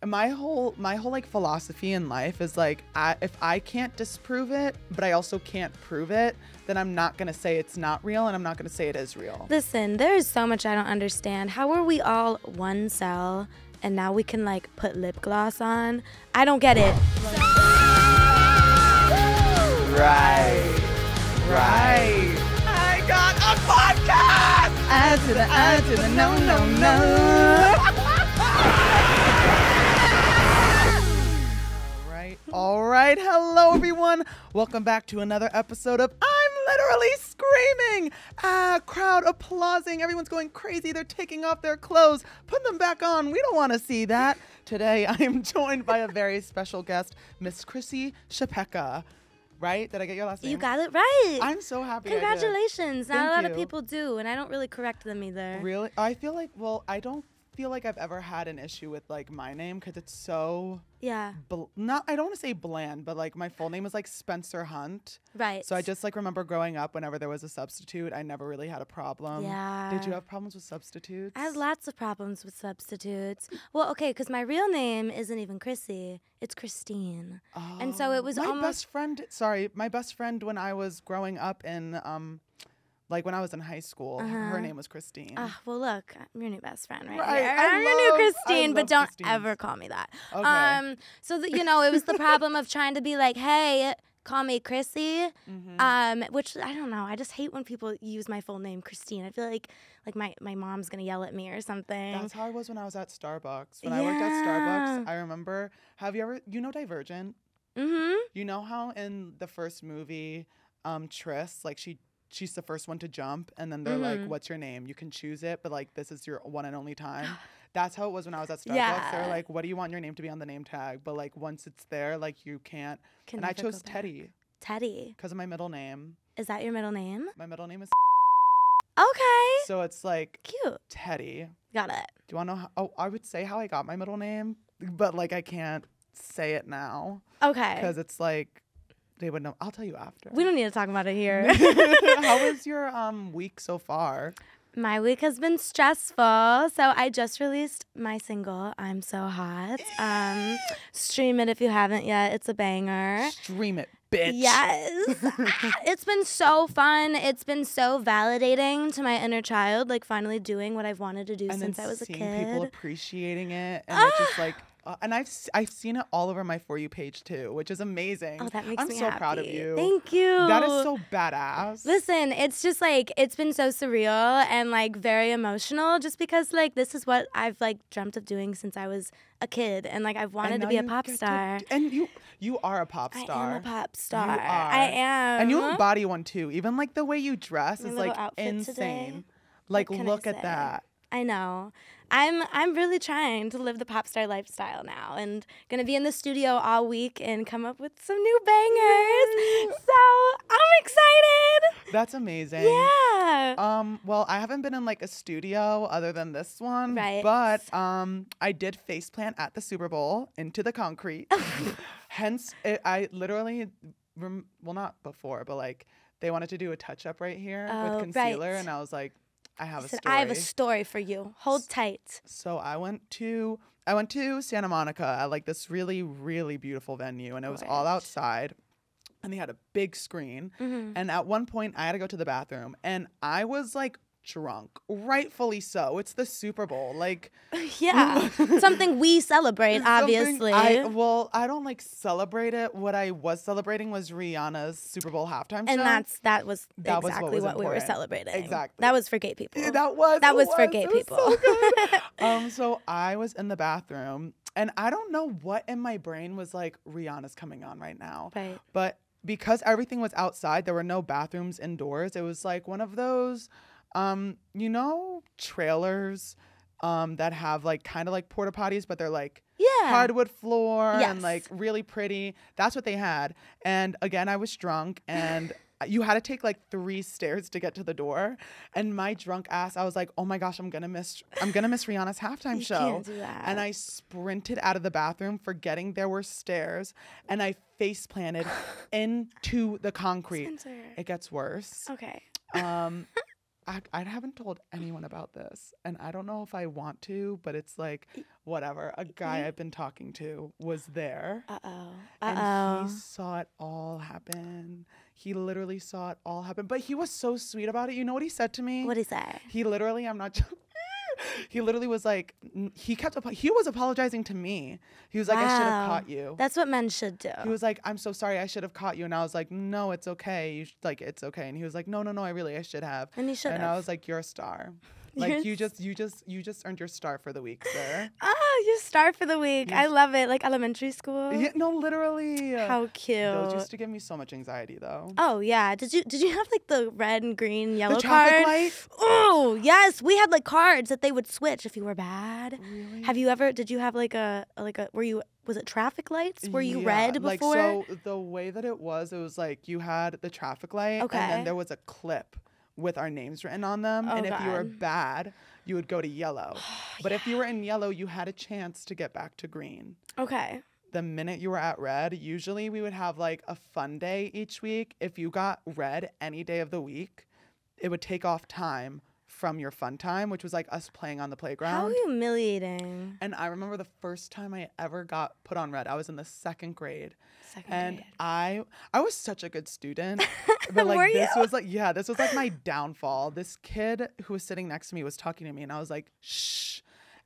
my whole like philosophy in life is like, if I can't disprove it, but I also can't prove it, then I'm not gonna say it's not real, and I'm not gonna say it is real. Listen, there is so much I don't understand. How are we all one cell, and now we can like put lip gloss on? I don't get it. Right. I got a podcast. Add to the no. All right. Hello, everyone. Welcome back to another episode of I'm Literally Screaming. Crowd applauding. Everyone's going crazy. They're taking off their clothes. Put them back on. We don't want to see that. Today, I am joined by a very special guest, Miss Chrissy Chlapecka. Right? Did I get your last name? You got it right. I'm so happy. Congratulations. Not a lot you. of people do, and I don't really correct them either. Really? I feel like, I don't feel like I've ever had an issue with like my name because it's so I don't want to say bland, but like my full name is like Spencer Hunt. Right. So I just like remember growing up whenever there was a substitute, I never really had a problem. Yeah. Did you have problems with substitutes? I had lots of problems with substitutes. Well, okay, because my real name isn't even Chrissy. It's Christine. Oh, and so it was my almost... my best friend when I was growing up in like when I was in high school, her name was Christine. Well, look, I'm your new best friend right here. I'm your new Christine, but don't ever call me that. Okay. So, it was the problem of trying to be like, hey, call me Chrissy, which I don't know. I just hate when people use my full name, Christine. I feel like my mom's going to yell at me or something. That's how I was when I was at Starbucks. When I worked at Starbucks, I remember, you know Divergent? Mm-hmm. You know how in the first movie, Triss, like she's the first one to jump, and then they're like, what's your name? You can choose it, but like this is your one and only time. That's how it was when I was at Starbucks. Yeah. They're like, what do you want your name to be on the name tag? But like once it's there, like you can't. And I chose Teddy. Teddy. Because of my middle name. Is that your middle name? My middle name is Okay. So it's like cute. Teddy. Got it. Do you want to know I would say how I got my middle name, but like I can't say it now. Okay. Because it's like they would know. I'll tell you after. We don't need to talk about it here. How was your week so far? My week has been stressful. So I just released my single, I'm So Hot. Stream it if you haven't yet. It's a banger. Stream it, bitch. Yes. It's been so fun. It's been so validating to my inner child, like finally doing what I've wanted to do since I was a kid. And people appreciating it. And it's just like... and I've seen it all over my For You page too, which is amazing. Oh, that makes me happy. I'm so proud of you. Thank you. That is so badass. Listen, it's just like, it's been so surreal and like very emotional just because like this is what I've like dreamt of doing since I was a kid, and like I've wanted to be a pop star. And you are a pop star. I am a pop star. You are. I am. And you embody one too. Even like the way you dress is like insane. Today. Like look at that. I know. I'm really trying to live the pop star lifestyle now, and gonna be in the studio all week and come up with some new bangers. So I'm excited. That's amazing. Yeah. Well, I haven't been in like a studio other than this one. Right. But I did faceplant at the Superbowl into the concrete. Hence, I literally, well, not before, but like they wanted to do a touch up right here with concealer, and I was like, I have a story. I have a story for you. Hold tight. So I went to Santa Monica at like this really, really beautiful venue, and it was all outside, and they had a big screen. And at one point I had to go to the bathroom, and I was like drunk, rightfully so. It's the Super Bowl, like something we celebrate, obviously. I don't like celebrate it. What I was celebrating was Rihanna's Super Bowl halftime show, and that was exactly what we were celebrating. Exactly, that was for gay people. That was for gay people. So good. So I was in the bathroom, and I don't know what in my brain was like, Rihanna's coming on right now, right? But because everything was outside, there were no bathrooms indoors. It was like one of those trailers that have like kind of like porta potties, but they're like hardwood floor and like really pretty. That's what they had. And again, I was drunk, and you had to take like 3 stairs to get to the door. And my drunk ass, I was like, oh my gosh, I'm gonna miss Rihanna's halftime show. Can't do that. And I sprinted out of the bathroom, forgetting there were stairs, and I face planted into the concrete. Spencer. It gets worse. Okay. I haven't told anyone about this, and I don't know if I want to, but it's like, whatever. A guy I've been talking to was there. And he saw it all happen. He literally saw it all happen. But he was so sweet about it. You know what he said to me? What'd he say? He literally, he literally was like, he was apologizing to me. He was like, I should have caught you. That's what men should do. He was like, I'm so sorry, I should have caught you. And I was like, no, it's okay. It's okay. And he was like, no, I should have. And he should have. And I was like, you're a star. Like you just earned your star for the week, sir. Your star for the week. I love it. Like elementary school. Yeah, no, literally. How cute. Those used to give me so much anxiety, though. Oh yeah. Did you have like the red and green, yellow the traffic card? light? Oh yes, we had like cards that they would switch if you were bad. Really? Did you have was it traffic lights? Were you red before? Like, so the way that it was like you had the traffic light, and then there was a clip with our names written on them. And if you were bad, you would go to yellow. But if you were in yellow, you had a chance to get back to green. Okay. The minute you were at red, usually we would have like a fun day each week. If you got red any day of the week, it would take off time from your fun time, which was like us playing on the playground. How humiliating. And I remember the first time I ever got put on red, I was in the second grade. And I was such a good student. But like this was like my downfall. This kid who was sitting next to me was talking to me, and I was like, shh.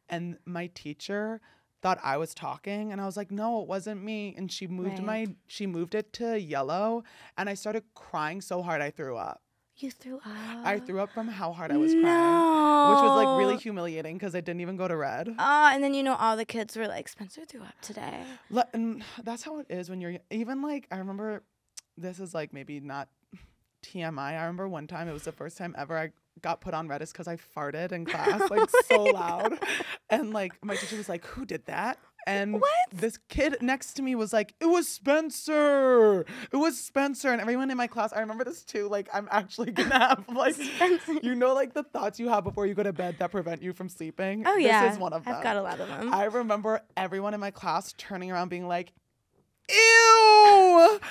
And my teacher thought I was talking, and I was like, no, it wasn't me. And she moved it to yellow, and I started crying so hard I threw up. You threw up? I threw up from how hard I was crying, which was like really humiliating because I didn't even go to red. And then all the kids were like, Spencer threw up today. And that's how it is when you're even like, I remember, this is like maybe not TMI. I remember one time, it was the first time ever I got put on red is because I farted in class like so loud, and like my teacher was like, who did that? And this kid next to me was like, it was Spencer. And everyone in my class, I remember this too. Like, I'm actually gonna have like, like the thoughts you have before you go to bed that prevent you from sleeping. Oh yeah, this is one of them. I've got a lot of them. I remember everyone in my class turning around being like, ew.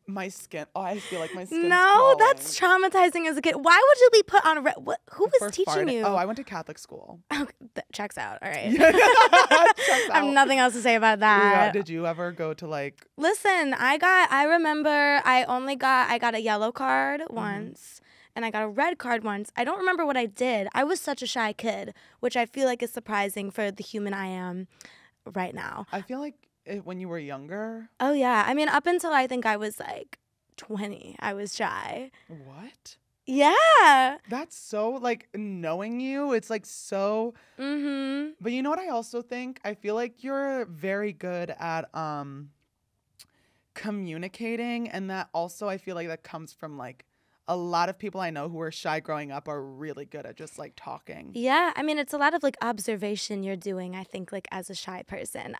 My skin. Oh, I feel like my skin's crawling. That's traumatizing as a kid. Why would you be put on red? Who was teaching you? Oh, I went to Catholic school. Oh, that checks out. All right. Checks out. I have nothing else to say about that. Yeah, did you ever go to like? Listen, I remember I got a yellow card once. And I got a red card once. I don't remember what I did. I was such a shy kid, which I feel like is surprising for the human I am right now. I feel like when you were younger. Oh, yeah. I mean, up until I think I was like 20, I was shy. What? Yeah. That's so, like, knowing you, it's like so. Mm-hmm. But you know what I also think? I feel like you're very good at communicating. And that also, I feel like that comes from like a lot of people I know who were shy growing up are really good at just like talking. Yeah. I mean, it's a lot of like observation you're doing, I think, like as a shy person.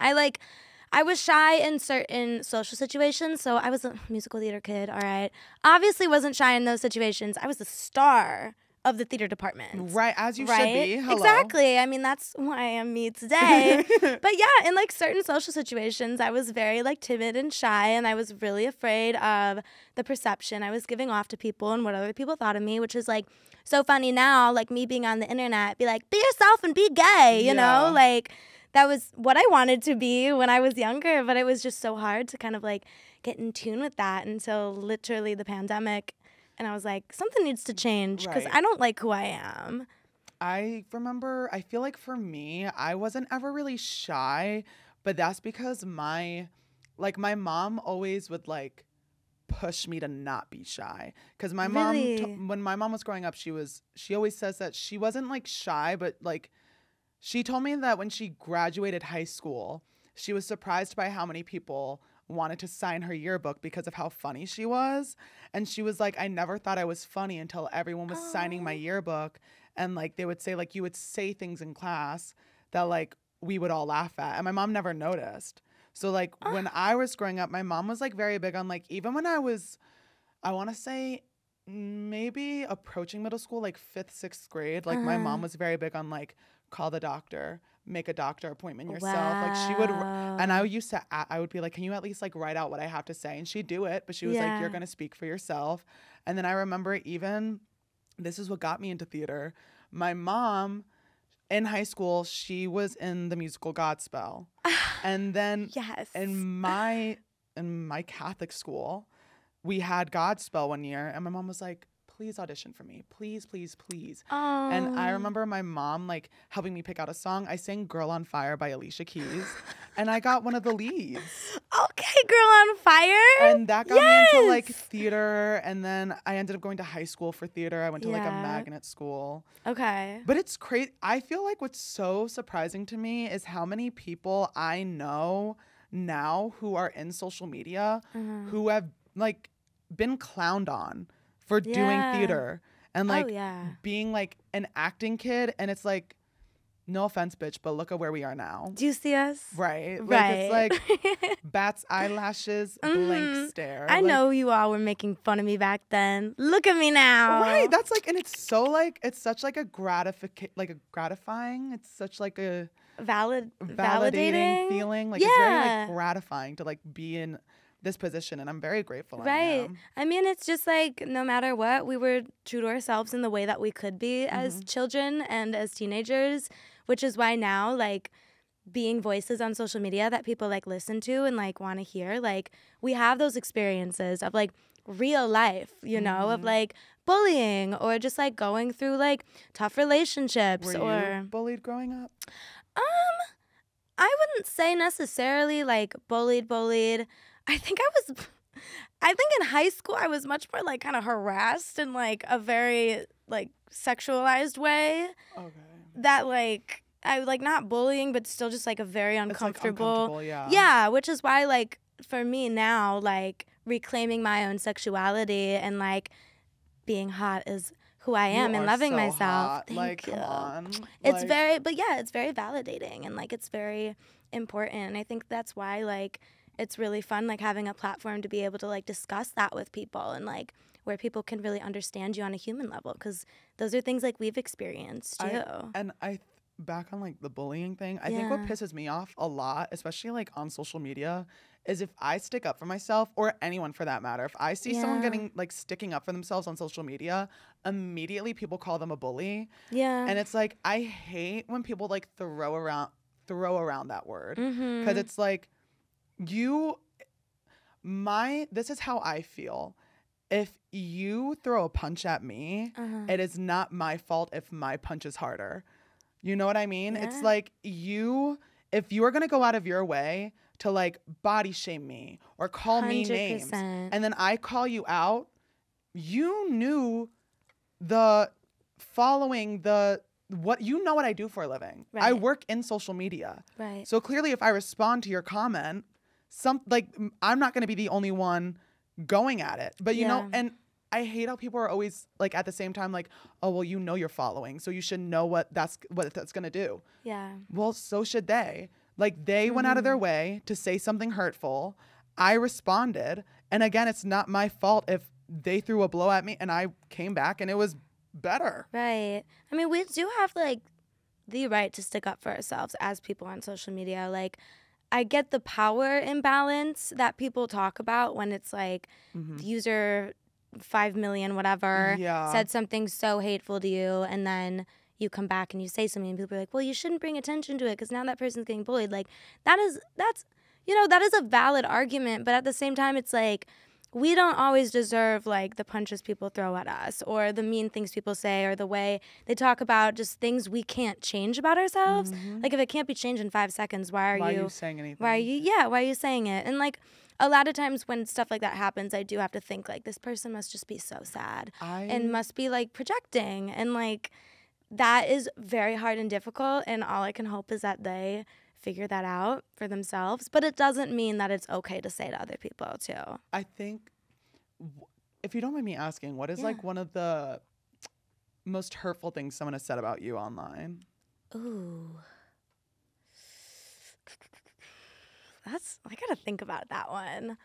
I was shy in certain social situations, so I was a musical theater kid, all right. Obviously wasn't shy in those situations. I was the star of the theater department. Right, as you should be. Hello. Exactly. I mean, that's why I am me today. But yeah, in like certain social situations, I was very like timid and shy, and I was really afraid of the perception I was giving off to people and what other people thought of me, which is like so funny now, like me being on the internet, be like, be yourself and be gay, you know? Like, that was what I wanted to be when I was younger, but it was just so hard to kind of like get in tune with that until literally the pandemic. And I was like, something needs to change because I don't like who I am. I remember, I feel like for me, I wasn't ever really shy, but that's because my mom always would like push me to not be shy. Because my mom, when my mom was growing up, she always says that she wasn't like shy, but like, she told me that when she graduated high school, she was surprised by how many people wanted to sign her yearbook because of how funny she was. And she was like, I never thought I was funny until everyone was signing my yearbook. And like, they would say like, you would say things in class that like we would all laugh at. And my mom never noticed. So like when I was growing up, my mom was like very big on like, even when I was, I want to say maybe approaching middle school, like 5th, 6th grade, like my mom was very big on like, call the doctor, make a doctor appointment yourself. Like she would, and I would be like, can you at least like write out what I have to say? And she'd do it, but she was like, you're going to speak for yourself. And then I remember even this is what got me into theater. My mom, in high school, she was in the musical Godspell. And then Yes. in my Catholic school, we had Godspell one year, and my mom was like, please audition for me. Please, please, please. Oh. And I remember my mom like helping me pick out a song. I sang Girl on Fire by Alicia Keys, and I got one of the leads. Okay, Girl on Fire. And that got me into like theater, and then I ended up going to high school for theater. I went to like a magnet school. Okay. But it's crazy. I feel like what's so surprising to me is how many people I know now who are in social media who have like been clowned on for doing theater and like being like an acting kid, and it's like, no offense, bitch, but look at where we are now. Do you see us? Right. Right. Like it's like bats eyelashes, blank stare. I like, know you all were making fun of me back then. Look at me now. Right. That's like, and it's so like, it's such like a gratifying. It's such like a validating feeling. Like it's very like gratifying to like be in this position, and I'm very grateful. Right. I mean, it's just like no matter what, we were true to ourselves in the way that we could be as children and as teenagers, which is why now like being voices on social media that people like listen to and like want to hear, like we have those experiences of like real life, you know, of like bullying or just like going through like tough relationships. Were you bullied growing up? I wouldn't say necessarily like bullied. I think in high school I was much more like kind of harassed in like a very like sexualized way. Okay. That like I like not bullying, but still just like a very uncomfortable. It's, like, uncomfortable, yeah, which is why like for me now like reclaiming my own sexuality and like being hot is who I am and loving myself. Hot. Thank like, you. Come on. It's very validating and like it's very important. And I think that's why like it's really fun like having a platform to be able to like discuss that with people and like where people can really understand you on a human level, because those are things like we've experienced too. Back on like the bullying thing, I think what pisses me off a lot, especially like on social media, is if I stick up for myself, or anyone for that matter, if I see someone getting like sticking up for themselves on social media, immediately people call them a bully. Yeah. And it's like, I hate when people like throw around that word, because it's like, this is how I feel. If you throw a punch at me, it is not my fault if my punch is harder. You know what I mean? Yeah. It's like if you are going to go out of your way to like body shame me or call 100%. Me names, and then I call you out, you knew what I do for a living. Right. I work in social media. Right. So clearly if I respond to your comment, I'm not going to be the only one going at it. But you know, and I hate how people are always like at the same time like, oh, well, you know you're following, so you should know what that's going to do. Yeah. Well, so should they. Like they went out of their way to say something hurtful. I responded. And again, it's not my fault if they threw a blow at me and I came back and it was better. Right. I mean, we do have like the right to stick up for ourselves as people on social media. Like I get the power imbalance that people talk about when it's like user 5 million whatever said something so hateful to you, and then you come back and you say something and people are like, well, you shouldn't bring attention to it because now that person's getting bullied. Like that is a valid argument, but at the same time it's like we don't always deserve like the punches people throw at us or the mean things people say or the way they talk about just things we can't change about ourselves. Like if it can't be changed in 5 seconds, why are you saying anything? Why are you saying it? And like a lot of times when stuff like that happens, I do have to think like this person must just be so sad and must be like projecting, and like that is very hard and difficult, and all I can hope is that they figure that out for themselves. But it doesn't mean that it's okay to say to other people too. I think, if you don't mind me asking, what is like one of the most hurtful things someone has said about you online? Ooh. I gotta think about that one.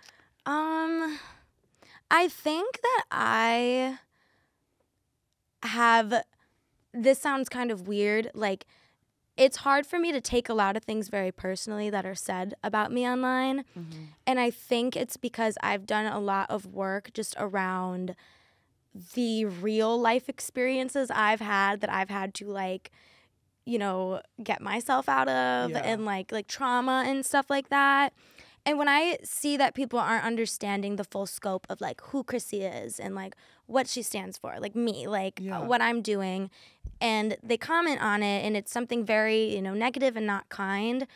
I think that I have, this sounds kind of weird, like it's hard for me to take a lot of things very personally that are said about me online. And I think it's because I've done a lot of work just around the real life experiences I've had that I've had to like, you know, get myself out of and like trauma and stuff like that. And when I see that people aren't understanding the full scope of like who Chrissy is and like what she stands for, like me, like what I'm doing, and they comment on it and it's something very, you know, negative and not kind.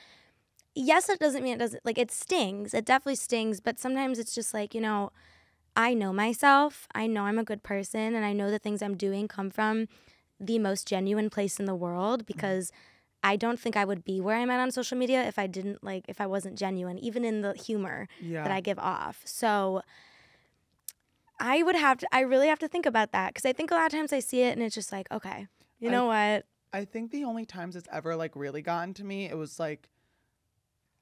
Yes, it doesn't mean it doesn't, like it stings. It definitely stings. But sometimes it's just like, you know, I know myself. I know I'm a good person and I know the things I'm doing come from the most genuine place in the world because I don't think I would be where I'm at on social media if I wasn't genuine, even in the humor that I give off. So I really have to think about that because I think a lot of times I see it and it's just like, okay, you know what? I think the only times it's ever like really gotten to me, it was like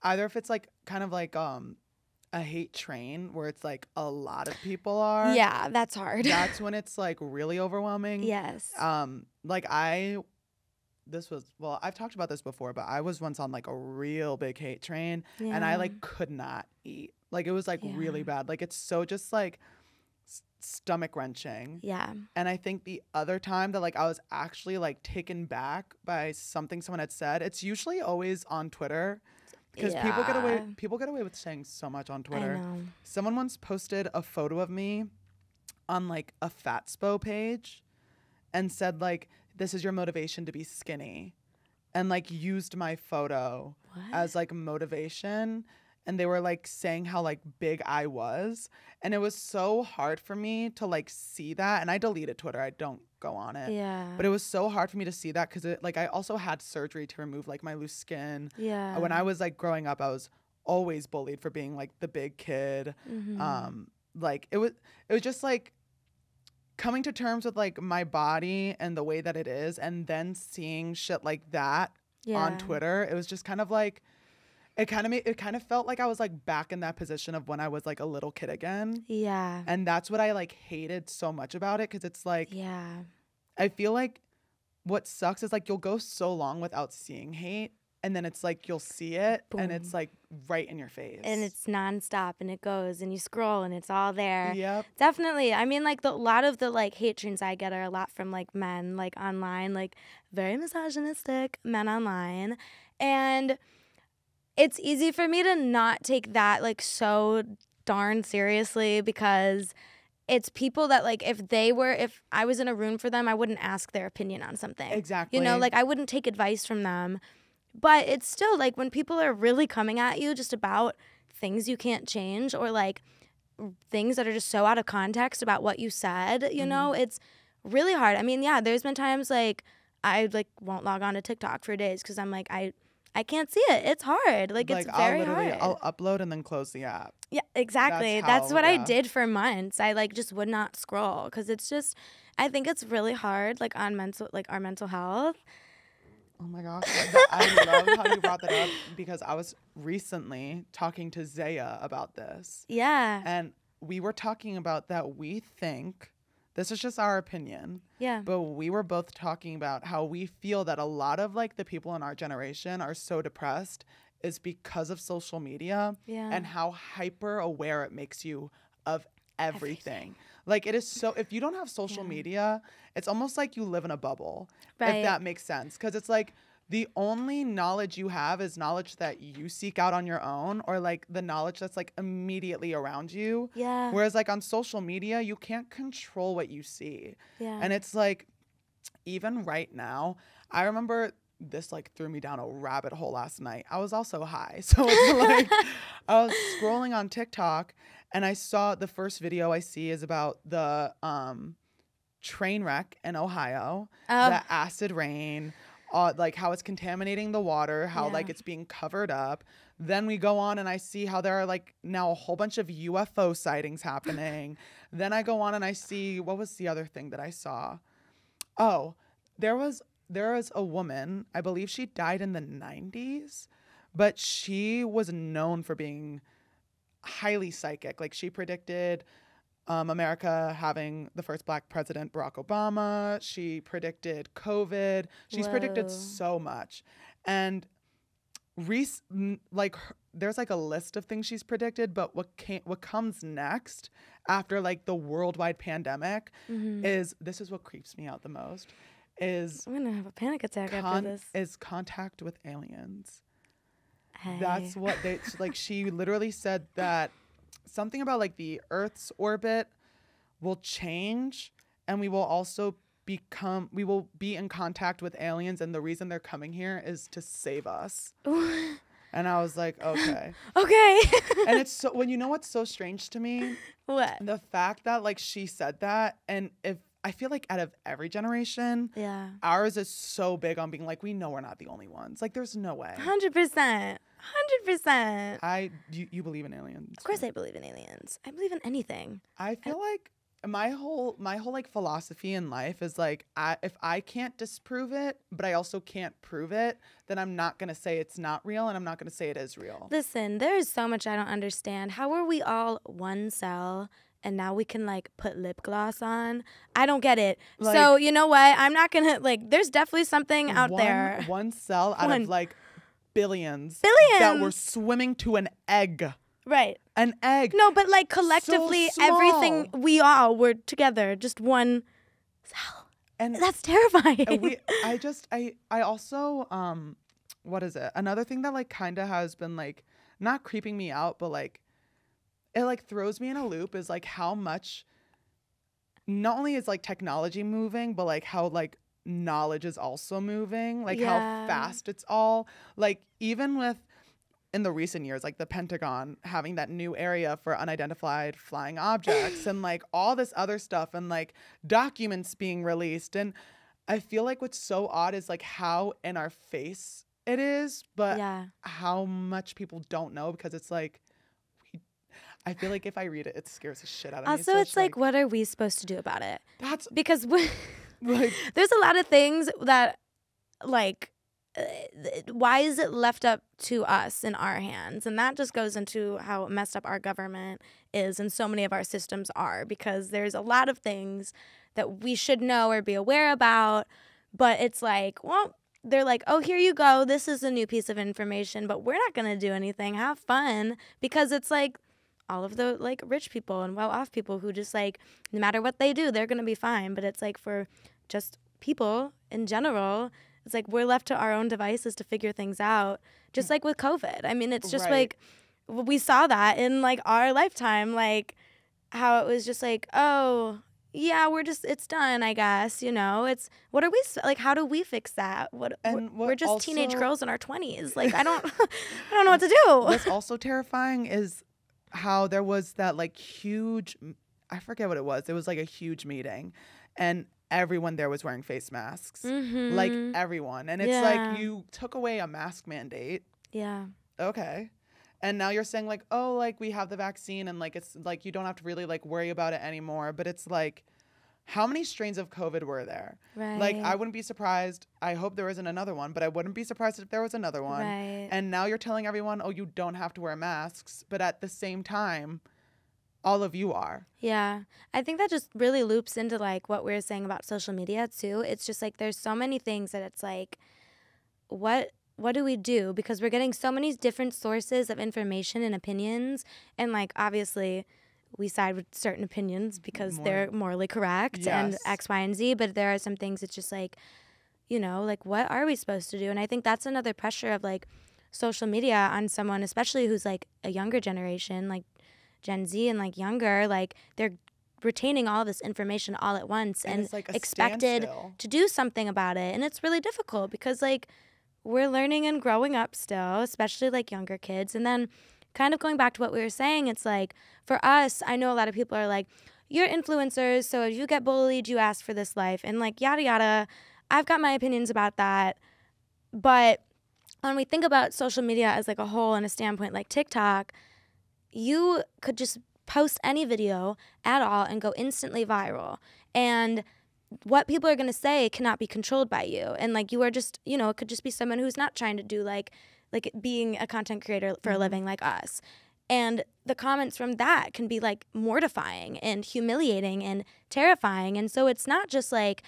either if it's like kind of like a hate train where it's like a lot of people are. Yeah, that's hard. That's when it's like really overwhelming. Yes. Like I've talked about this before, but I was once on like a real big hate train and I like could not eat. Like it was like really bad. Like it's so just like stomach wrenching. Yeah. And I think the other time that like I was actually like taken back by something someone had said, it's usually always on Twitter. Because people get away with saying so much on Twitter. I know. Someone once posted a photo of me on like a Fatspo page and said like, this is your motivation to be skinny, and like used my photo as like motivation. And they were like saying how like big I was. And it was so hard for me to like see that. And I deleted Twitter. I don't go on it. Yeah. But it was so hard for me to see that because it like I also had surgery to remove like my loose skin. Yeah. When I was like growing up, I was always bullied for being like the big kid. Like it was just like coming to terms with like my body and the way that it is, and then seeing shit like that on Twitter. It was just kind of like it kind of felt like I was like back in that position of when I was like a little kid again. Yeah. And that's what I like hated so much about it, because it's like I feel like what sucks is like you'll go so long without seeing hate, and then it's like you'll see it and it's like right in your face. And it's nonstop and it goes and you scroll and it's all there. Yep. Definitely. I mean, like a lot of the like hate trends I get are a lot from like men, like online, like very misogynistic men online. And it's easy for me to not take that like so darn seriously, because it's people that like if I was in a room for them, I wouldn't ask their opinion on something. Exactly. You know, like I wouldn't take advice from them. But it's still like when people are really coming at you just about things you can't change, or like things that are just so out of context about what you said, you know, it's really hard. I mean, yeah, there's been times like I like won't log on to TikTok for days because I'm like, I can't see it. It's hard. Like it's very hard. I'll upload and then close the app. Yeah, exactly. That's what I did for months. I like just would not scroll because it's just, I think it's really hard like on our mental health. Oh my gosh. I love how you brought that up, because I was recently talking to Zaya about this. Yeah. And we were talking about that we think, this is just our opinion. Yeah. But we were both talking about how we feel that a lot of like the people in our generation are so depressed is because of social media and how hyper aware it makes you of everything. Like it is so, if you don't have social media, it's almost like you live in a bubble, if that makes sense. Because it's like the only knowledge you have is knowledge that you seek out on your own, or like the knowledge that's like immediately around you. Yeah. Whereas like on social media, you can't control what you see. Yeah. And it's like, even right now, I remember this like threw me down a rabbit hole last night. I was also high. So it's like I was scrolling on TikTok and I saw the first video I see is about the train wreck in Ohio, the acid rain, like how it's contaminating the water, how like it's being covered up. Then we go on and I see how there are like now a whole bunch of UFO sightings happening. Then I go on and I see, what was the other thing that I saw? Oh, there was a woman, I believe she died in the 90s, but she was known for being highly psychic. Like she predicted America having the first black president, Barack Obama. She predicted COVID. She's predicted so much. And there's like a list of things she's predicted, but what comes next after like the worldwide pandemic is what creeps me out the most is I'm gonna have a panic attack after this. Is contact with aliens. Hey. That's what they like. She literally said that something about like the Earth's orbit will change, and we will be in contact with aliens, and the reason they're coming here is to save us. And I was like, okay. Okay. And it's so, when you know what's so strange to me? What? The fact that like she said that, and if I feel like out of every generation, ours is so big on being like, we know we're not the only ones. Like, there's no way. 100%. 100%. You believe in aliens? Of course I believe in aliens. I believe in anything. I feel like my whole like philosophy in life is like, if I can't disprove it, but I also can't prove it, then I'm not going to say it's not real, and I'm not going to say it is real. Listen, there is so much I don't understand. How are we all one cell and now we can like put lip gloss on? I don't get it. Like, so you know what? I'm not going to like, there's definitely something out there. One cell out of like billions that were swimming to an egg. Right. An egg. No, but like collectively, so everything, we all were together, just one cell. And that's terrifying. I also, what is it? Another thing that like kind of has been like not creeping me out, but like it like throws me in a loop is like how much not only is like technology moving, but like how like knowledge is also moving, like how fast it's all like, even with in the recent years, like the Pentagon having that new area for unidentified flying objects and like all this other stuff and like documents being released. And I feel like what's so odd is like how in our face it is, but how much people don't know, because it's like, I feel like if I read it, it scares the shit out of me. Also, it's like, what are we supposed to do about it? That's because there's a lot of things that like, why is it left up to us in our hands? And that just goes into how messed up our government is and so many of our systems are, because there's a lot of things that we should know or be aware about, but it's like, well, they're like, oh, here you go. This is a new piece of information, but we're not going to do anything. Have fun. Because it's like all of the like rich people and well-off people who just like, no matter what they do, they're going to be fine. But it's like for just people in general, it's like we're left to our own devices to figure things out, just like with COVID. I mean, it's just like we saw that in like our lifetime, like how it was just like, oh, yeah, it's done, I guess. You know, it's what are we like? How do we fix that? We're just teenage girls in our 20s. Like I don't know what to do. What's also terrifying is how there was that like huge, I forget what it was. It was like a huge meeting, and everyone there was wearing face masks, like everyone. And it's like, you took away a mask mandate. Yeah. Okay. And now you're saying like, oh, like we have the vaccine and like, it's like, you don't have to really like worry about it anymore. But it's like, how many strains of COVID were there? Right. Like, I wouldn't be surprised. I hope there isn't another one, but I wouldn't be surprised if there was another one. Right. And now you're telling everyone, oh, you don't have to wear masks. But at the same time, all of you are. Yeah. I think that just really loops into like what we were saying about social media too. It's just like there's so many things that it's like, what do we do? Because we're getting so many different sources of information and opinions. And like obviously we side with certain opinions because they're morally correct and X, Y, and Z. But there are some things it's just like, you know, like what are we supposed to do? And I think that's another pressure of like social media on someone, especially who's like a younger generation, like Gen Z and like younger, like they're retaining all this information all at once and like expected to do something about it. And it's really difficult because like we're learning and growing up still, especially like younger kids. And then kind of going back to what we were saying, it's like for us, I know a lot of people are like, you're influencers, so if you get bullied, you ask for this life and like yada yada. I've got my opinions about that. But when we think about social media as like a whole and a standpoint like TikTok, you could just post any video at all and go instantly viral. And what people are going to say cannot be controlled by you. And like you are just, you know, it could just be someone who's not trying to do like being a content creator for a living like us. And the comments from that can be like mortifying and humiliating and terrifying. And so it's not just like,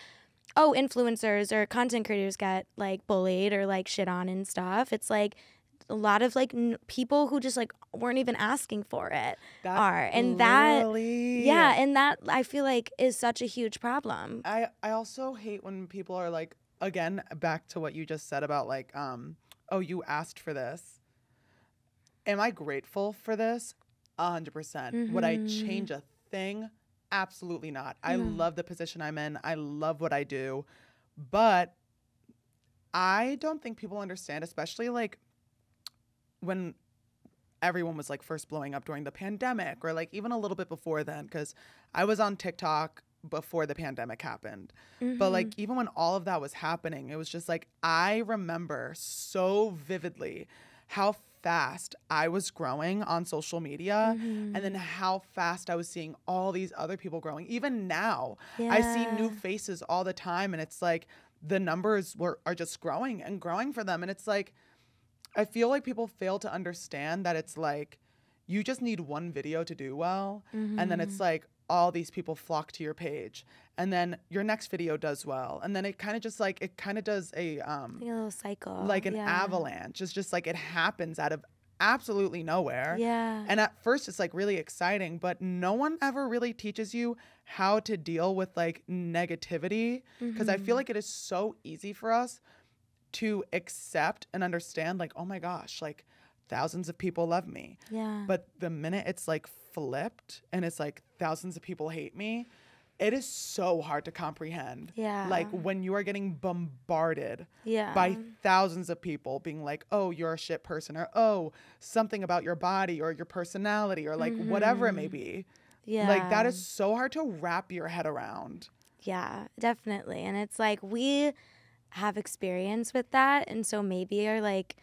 oh, influencers or content creators get like bullied or like shit on and stuff. It's like a lot of like people who just like weren't even asking for it and literally. and that I feel like is such a huge problem. I also hate when people are like, again, back to what you just said about like, oh, you asked for this. Am I grateful for this? 100%. Would I change a thing? Absolutely not. I love the position I'm in. I love what I do. But I don't think people understand, especially like when everyone was like first blowing up during the pandemic, or like even a little bit before then, because I was on TikTok before the pandemic happened. But like even when all of that was happening, it was just like I remember so vividly how fast I was growing on social media and then how fast I was seeing all these other people growing. Even now, I see new faces all the time, and it's like the numbers are just growing and growing for them. And it's like, I feel like people fail to understand that it's like, you just need one video to do well. And then it's like, all these people flock to your page. And then your next video does well. And then it kind of just like, it kind of does a little cycle. Like an avalanche. It's just like, it happens out of absolutely nowhere. Yeah. And at first it's like really exciting, but no one ever really teaches you how to deal with like negativity. Because I feel like it is so easy for us to accept and understand like, oh my gosh, like thousands of people love me. Yeah. But the minute it's like flipped and it's like thousands of people hate me, it is so hard to comprehend. Yeah. Like when you are getting bombarded yeah. by thousands of people being like, oh, you're a shit person, or oh, something about your body or your personality, or like whatever it may be. Yeah. Like that is so hard to wrap your head around. Yeah, definitely. And it's like we have experience with that, and so maybe are like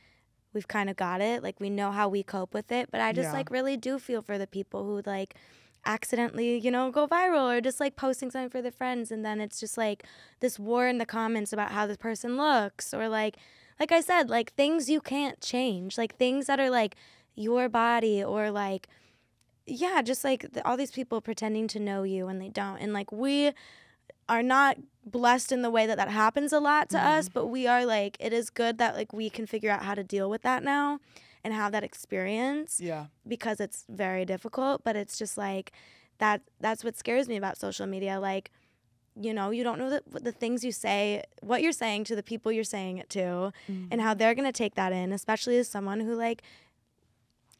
we've kind of got it, like we know how we cope with it. But I just like really do feel for the people who like accidentally, you know, go viral or just like posting something for their friends, and then it's just like this war in the comments about how this person looks, or like I said, like things you can't change, like things that are like your body, or like just like all these people pretending to know you and they don't. And like we are not blessed in the way that happens a lot to us, but we are like, it is good that like we can figure out how to deal with that now and have that experience. Yeah. Because it's very difficult, but it's just like that's what scares me about social media. Like, you know, you don't know the things you say, what you're saying to the people you're saying it to, and how they're going to take that in, especially as someone who like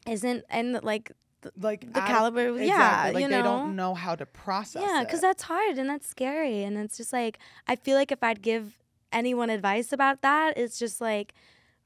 isn't and like the caliber, exactly. Like you know? They don't know how to process it. Because that's hard and that's scary. And it's just like, I feel like if I'd give anyone advice about that, it's just like,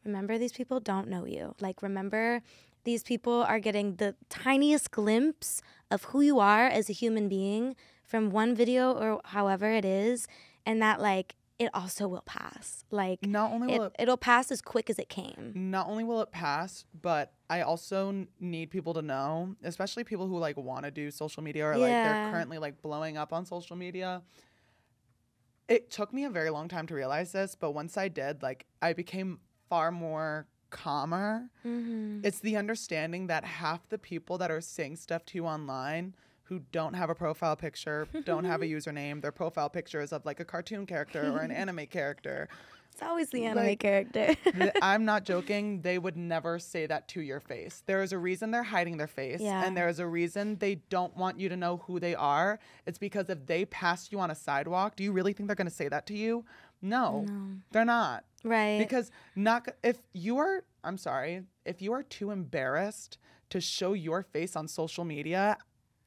remember these people don't know you. Like, remember these people are getting the tiniest glimpse of who you are as a human being from one video or however it is. And that like, it also will pass. Like, not only will it'll pass as quick as it came. Not only will it pass, but I also need people to know, especially people who like want to do social media or like they're currently like blowing up on social media. It took me a very long time to realize this, but once I did, like I became far more calmer. It's the understanding that half the people that are saying stuff to you online who don't have a profile picture, don't have a username, their profile picture is of like a cartoon character or an anime character. It's always the anime character. I'm not joking. They would never say that to your face. There is a reason they're hiding their face. And there is a reason they don't want you to know who they are. It's because if they pass you on a sidewalk, do you really think they're going to say that to you? No, they're not. Right. Because if you are too embarrassed to show your face on social media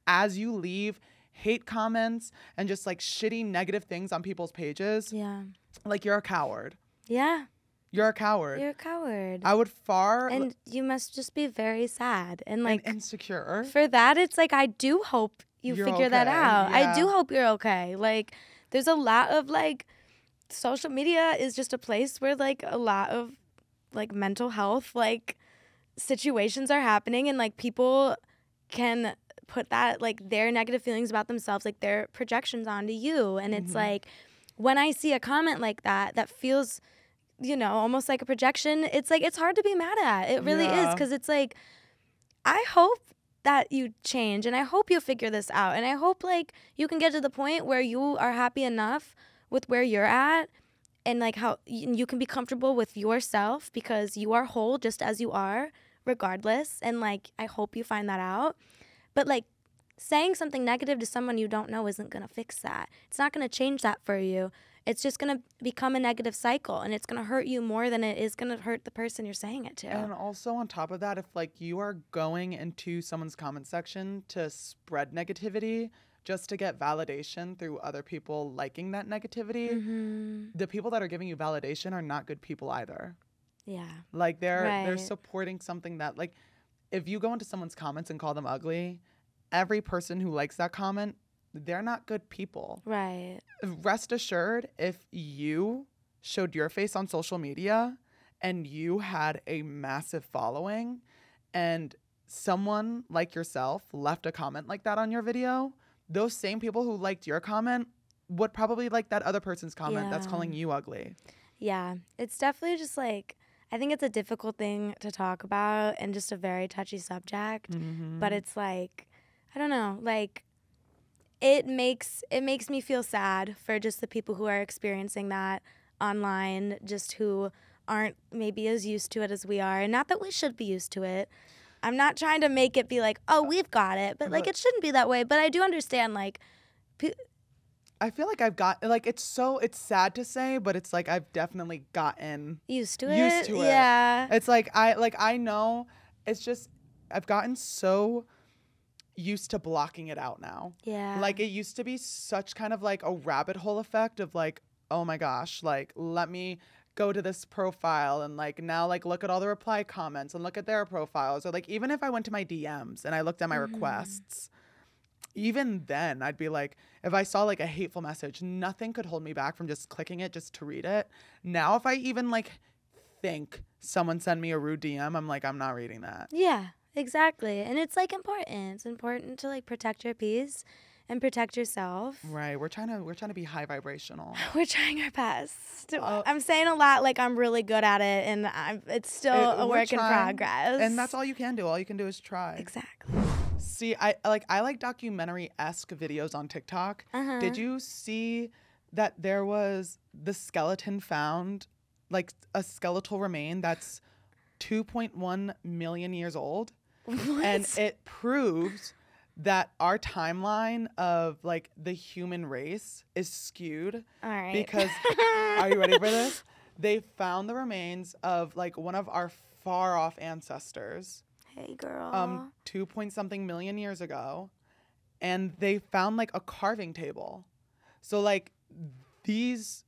as you leave hate comments and just like shitty negative things on people's pages, like you're a coward. Yeah. You're a coward. You're a coward. I would And you must just be very sad and like and insecure. For that, it's like I do hope you're figure that out. Yeah. I do hope you're okay. Like there's a lot of like social media is just a place where like a lot of like mental health like situations are happening, and like people can put that like their negative feelings about themselves, like their projections onto you. And it's like when I see a comment like that feels, you know, almost like a projection, it's like it's hard to be mad at. It really is, because it's like I hope that you change, and I hope you'll figure this out, and I hope like you can get to the point where you are happy enough with where you're at and like how you can be comfortable with yourself because you are whole just as you are, regardless. And like, I hope you find that out. But like, saying something negative to someone you don't know isn't going to fix that. It's not going to change that for you. It's just going to become a negative cycle, and it's going to hurt you more than it is going to hurt the person you're saying it to. And also on top of that, if like you are going into someone's comment section to spread negativity just to get validation through other people liking that negativity, the people that are giving you validation are not good people either. Yeah. Like they're supporting something that, like, if you go into someone's comments and call them ugly, every person who likes that comment, they're not good people. Right. Rest assured, if you showed your face on social media and you had a massive following and someone like yourself left a comment like that on your video, those same people who liked your comment would probably like that other person's comment that's calling you ugly. Yeah. It's definitely just like, I think it's a difficult thing to talk about and just a very touchy subject. But it's like, I don't know, like, it makes me feel sad for just the people who are experiencing that online, just who aren't maybe as used to it as we are. And not that we should be used to it. I'm not trying to make it be like, oh, we've got it. But like, it shouldn't be that way. But I do understand, like, I feel like I've got, like, it's sad to say, but it's like I've definitely gotten used to it. Yeah. It's like I know, it's just I've gotten so used to blocking it out now. Yeah. Like, it used to be such kind of like a rabbit hole effect of like, oh my gosh, like, let me go to this profile and like now like look at all the reply comments and look at their profiles. Or like, even if I went to my DMs and I looked at my requests, even then I'd be like, if I saw like a hateful message, nothing could hold me back from just clicking it just to read it. Now if I even like think someone sent me a rude DM, I'm like, I'm not reading that. Yeah. Exactly. And it's like important. It's important to like protect your peace and protect yourself. Right. We're trying to be high vibrational. We're trying our best. I'm saying a lot like I'm really good at it, and it's still a work in progress. And that's all you can do. All you can do is try. Exactly. See, I like documentary-esque videos on TikTok. Did you see that there was the skeleton found, like a skeletal remain that's 2.1 million years old? What? And it proves that our timeline of like the human race is skewed. All right. Because, are you ready for this? They found the remains of like one of our far off ancestors. Hey, girl. 2-point-something million years ago. And they found like a carving table. So like these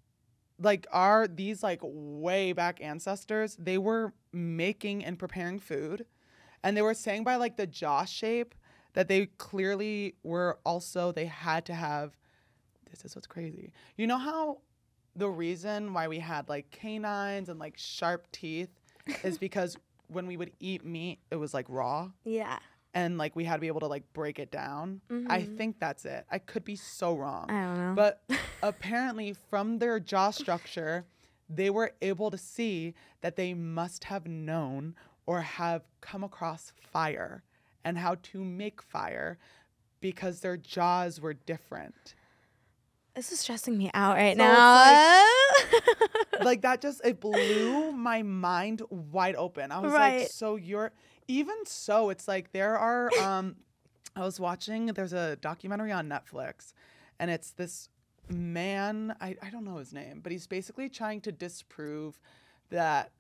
way back ancestors, they were making and preparing food. And they were saying by like the jaw shape that they clearly were also, they had to have, this is what's crazy. You know how the reason why we had like canines and like sharp teeth is because when we would eat meat, it was like raw. Yeah. And like we had to be able to like break it down. I think that's it. I could be so wrong. I don't know. But apparently from their jaw structure, they were able to see that they must have known or have come across fire and how to make fire because their jaws were different. This is stressing me out right now. Like that just, it blew my mind wide open. I was like, so even so, it's like there are, I was watching, there's a documentary on Netflix and it's this man, I don't know his name, but he's basically trying to disprove that,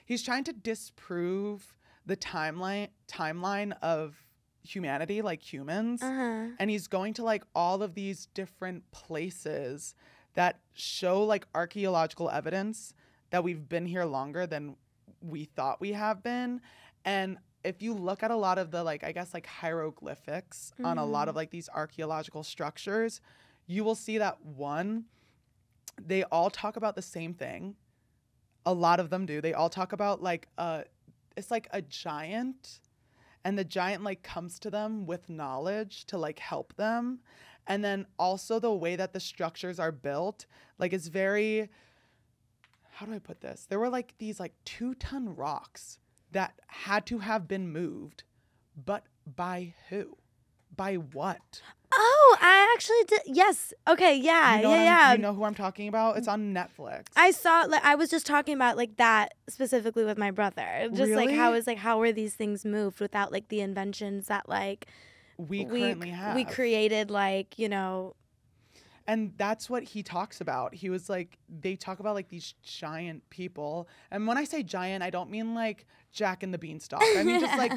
he's trying to disprove the timeline of humanity, like humans. And he's going to like all of these different places that show like archaeological evidence that we've been here longer than we thought we have been. And if you look at a lot of the like, I guess like hieroglyphics on a lot of like these archaeological structures, you will see that one, they all talk about the same thing. A lot of them do. They all talk about like it's like a giant, and the giant like comes to them with knowledge to like help them. And then also the way that the structures are built, like it's very, how do I put this? There were like these like 2-ton rocks that had to have been moved, but by who? By what? Oh, I actually did. Yes. Okay. Yeah. You know yeah. You know who I'm talking about? It's on Netflix. I saw. Like, I was just talking about like that specifically with my brother. Just Really? how were these things moved without like the inventions that like we currently have. We created, like, you know. And that's what he talks about. He was like, they talk about like these giant people. And when I say giant, I don't mean like Jack and the Beanstalk. I mean just like,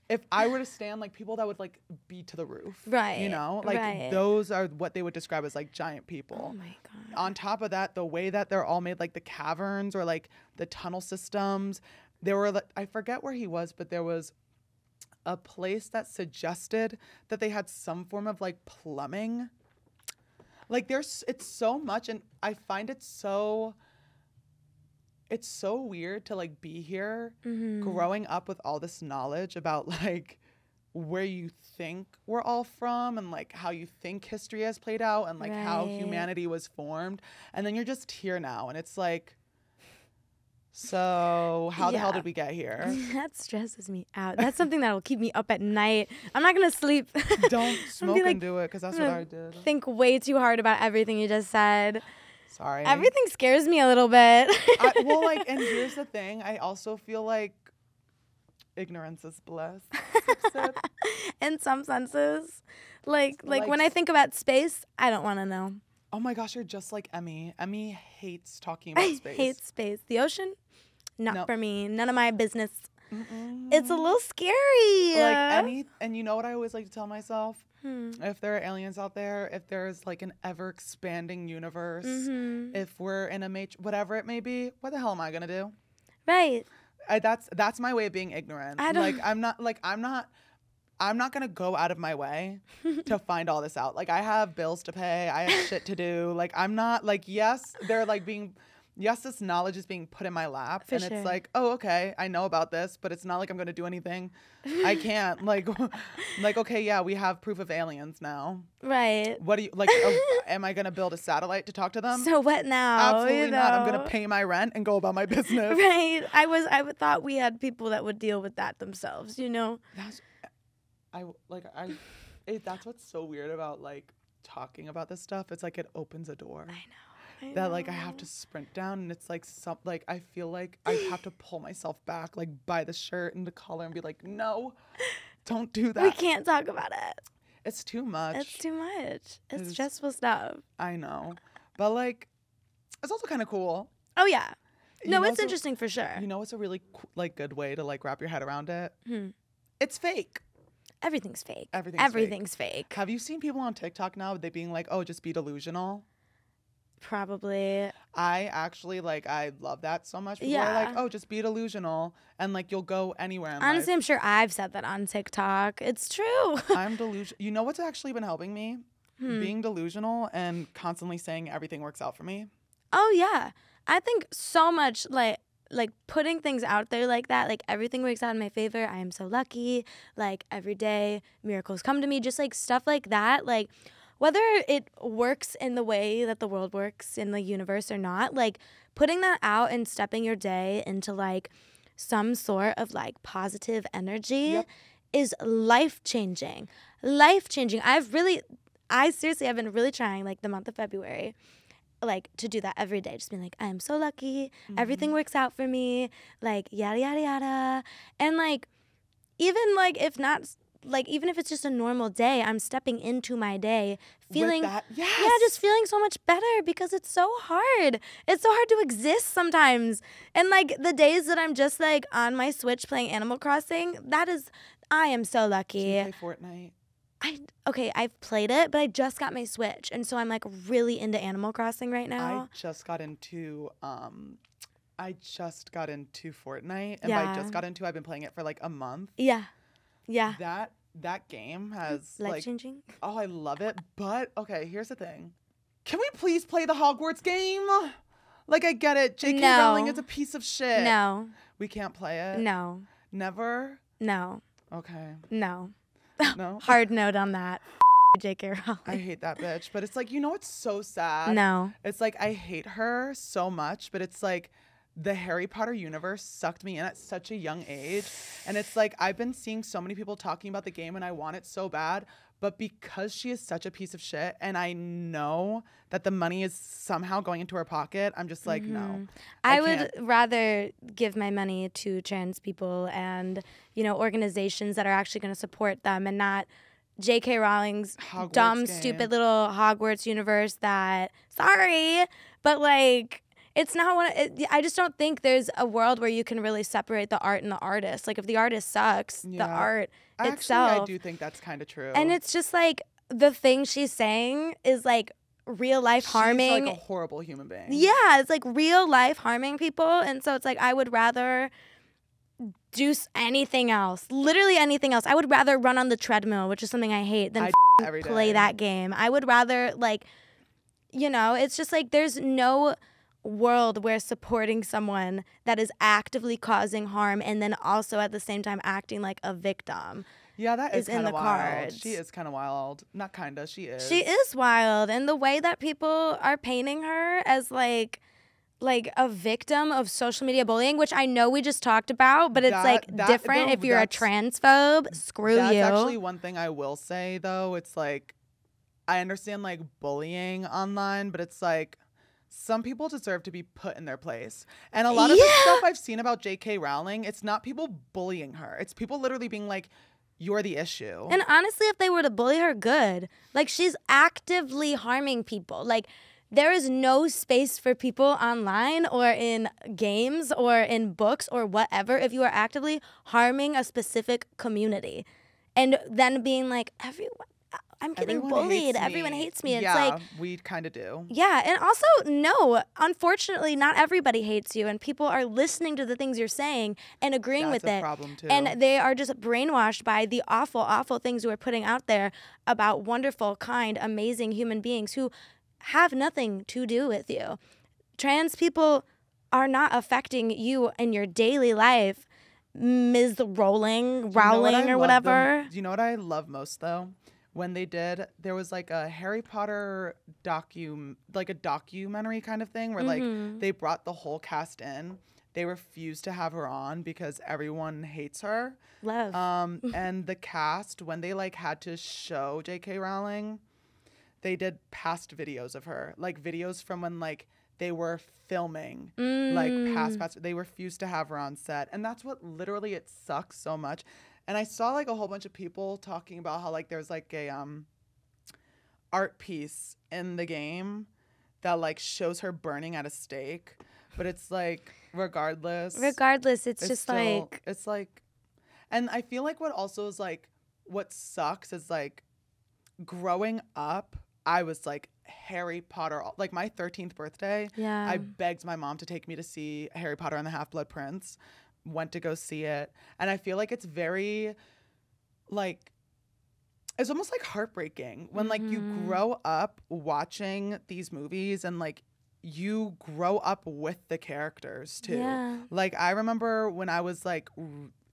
if I were to stand, like people that would like be to the roof. Right. You know, like those are what they would describe as like giant people. Oh my God. On top of that, the way that they're all made, like the caverns or like the tunnel systems, there were, I forget where he was, but there was a place that suggested that they had some form of like plumbing. Like it's so much, and I find it's so weird to like be here growing up with all this knowledge about like where you think we're all from and like how you think history has played out and like how humanity was formed. And then you're just here now and it's like, so how the hell did we get here? That stresses me out. That's something that will keep me up at night. I'm not going to sleep. Don't smoke and do it, because that's what I did. Think way too hard about everything you just said. Sorry. Everything scares me a little bit. Well, like, and here's the thing. I also feel like ignorance is bliss. In some senses. Like when I think about space, I don't want to know. Oh my gosh, you're just like Emmy. Emmy hates talking about space. I hate space. The ocean? Not for me. None of my business. It's a little scary. Like and you know what I always like to tell myself? If there are aliens out there, if there's like an ever expanding universe, if we're in a whatever it may be, what the hell am I gonna do? Right. That's my way of being ignorant. I'm not gonna go out of my way to find all this out. Like, I have bills to pay, I have shit to do. Like, I'm not like, yes, this knowledge is being put in my lap. It's like, oh, okay, I know about this, but it's not like I'm gonna do anything. I can't. Like, okay, yeah, we have proof of aliens now. Right. What do you like? Am I gonna build a satellite to talk to them? So what now? Absolutely not. I'm gonna pay my rent and go about my business. Right. I thought we had people that would deal with that themselves. You know. That's what's so weird about like talking about this stuff. It's like it opens a door. I know. That like I have to sprint down, and it's like I feel like I have to pull myself back, like by the shirt and the collar, and be like, no, don't do that. We can't talk about it. It's too much. It's too much. It's stressful stuff. I know, but like, it's also kind of cool. Oh yeah. No, it's interesting for sure. You know, it's a really like good way to like wrap your head around it. It's fake. Everything's fake. Everything's fake. Have you seen people on TikTok now? They being like, oh, just be delusional. Probably. I actually I love that so much. People are like, oh, just be delusional, and like you'll go anywhere in Honestly, life. I'm sure I've said that on TikTok. It's true. I'm delusional. You know what's actually been helping me? Being delusional and constantly saying everything works out for me. Oh yeah. I think so much like putting things out there like that, like everything works out in my favor. I am so lucky. Like every day miracles come to me, just like stuff like that. Like whether it works in the way that the world works in the universe or not, like putting that out and stepping your day into like some sort of like positive energy is life-changing. Life-changing. I seriously have been really trying like the month of February like to do that every day. Just being like, I am so lucky. Everything works out for me. Like yada, yada, yada. And like even like if not like even if it's just a normal day, I'm stepping into my day feeling just feeling so much better because it's so hard. It's so hard to exist sometimes. And like the days that I'm just like on my Switch playing Animal Crossing, I am so lucky. Do you play Fortnite? I've played it, but I just got my Switch, and so I'm like really into Animal Crossing right now. I just got into Fortnite, and by just got into, I've been playing it for like a month. Yeah. That game has life-changing. Oh, I love it. But okay, here's the thing. Can we please play the Hogwarts game? Like, I get it. J.K. Rowling is a piece of shit. No. We can't play it? No. Never? No. Okay. No. No? Hard note on that. J.K. Rowling. I hate that bitch. But it's like, you know what's so sad? No. It's like, I hate her so much, but it's like, the Harry Potter universe sucked me in at such a young age. And it's like, I've been seeing so many people talking about the game and I want it so bad, But because she is such a piece of shit, and I know that the money is somehow going into her pocket, I'm just like, no. I would rather give my money to trans people and, organizations that are actually going to support them, and not J.K. Rowling's dumb, stupid little Hogwarts universe that, sorry, but like, it's not I just don't think there's a world where you can really separate the art and the artist. Like, if the artist sucks, the art itself. Actually, I do think that's kind of true. And it's just like, the thing she's saying is like real life harming. She's like a horrible human being. Yeah, it's like real life harming people. And so it's like, I would rather do anything else. Literally anything else. I would rather run on the treadmill, which is something I hate, than play that game. I would rather, like, it's just like, there's no world where supporting someone that is actively causing harm and then also at the same time acting like a victim. Yeah, that is in the wild. cards. She is kind of wild. Not kinda, she is. She is wild, and the way that people are painting her as like a victim of social media bullying, which I know we just talked about, but it's different if you're a transphobe. Screw you. That's actually one thing I will say, though. It's like, I understand like bullying online, but it's like, some people deserve to be put in their place. And a lot of the stuff I've seen about J.K. Rowling, it's not people bullying her. It's people literally being like, you're the issue. And honestly, if they were to bully her, good. Like, she's actively harming people. Like, there is no space for people online or in games or in books or whatever if you are actively harming a specific community. And then being like, I'm getting bullied. Everyone hates me. Yeah, it's like, we kind of do. Yeah, and also, no, unfortunately, not everybody hates you, and people are listening to the things you're saying and agreeing with it. That's a problem, too. And they are just brainwashed by the awful, awful things you are putting out there about wonderful, kind, amazing human beings who have nothing to do with you. Trans people are not affecting you in your daily life, Ms. Rowling, or whatever. Do you know what I love most, though? When there was like a Harry Potter documentary kind of thing where like they brought the whole cast in. They refused to have her on because everyone hates her. Love. And the cast, when they like had to show J.K. Rowling, they did past videos of her, like videos from when like they were filming, like past. They refused to have her on set, and that's what literally it sucks so much. And I saw like a whole bunch of people talking about how like there's like a art piece in the game that like shows her burning at a stake, but it's like regardless, it's just still, like it's like, and I feel like what also is like what sucks is like growing up, I was like Harry Potter, like my 13th birthday. Yeah, I begged my mom to take me to see Harry Potter and the Half-Blood Prince. Went to go see it, and I feel like it's very like it's almost like heartbreaking when like you grow up watching these movies and like you grow up with the characters too. Yeah. Like I remember when I was like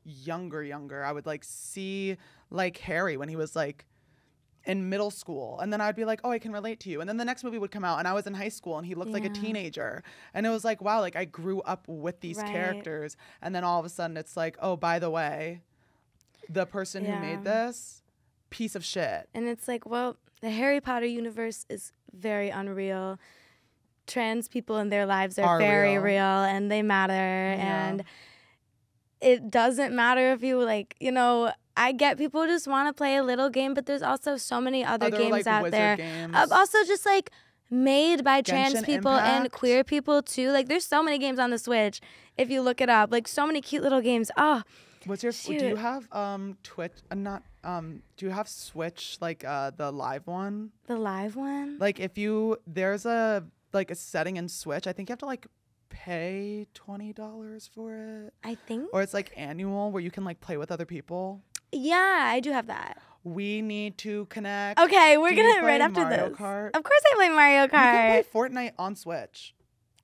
younger, I would like see like Harry when he was like in middle school, and then I'd be like, oh, I can relate to you, and then the next movie would come out and I was in high school and he looked like a teenager, and it was like, wow, like I grew up with these characters, and then all of a sudden it's like, oh, by the way, the person who made this piece of shit. And it's like, well, the Harry Potter universe is very unreal. Trans people in their lives are very real and they matter, and it doesn't matter if you like, I get people just want to play a little game, but there's also so many other games like, out there. Games. Also just like made by trans Genshin people Impact. And queer people too. Like there's so many games on the Switch if you look it up. Like so many cute little games. Oh, what's your? Do you have Twitch? Do you have Switch like the live one? The live one? Like if there's a setting in Switch. I think you have to like pay $20 for it. I think. Or it's like annual where you can like play with other people. Yeah, I do have that. We need to connect. Okay, we're going to right after Mario this. Kart? Of course I play Mario Kart. You can play Fortnite on Switch.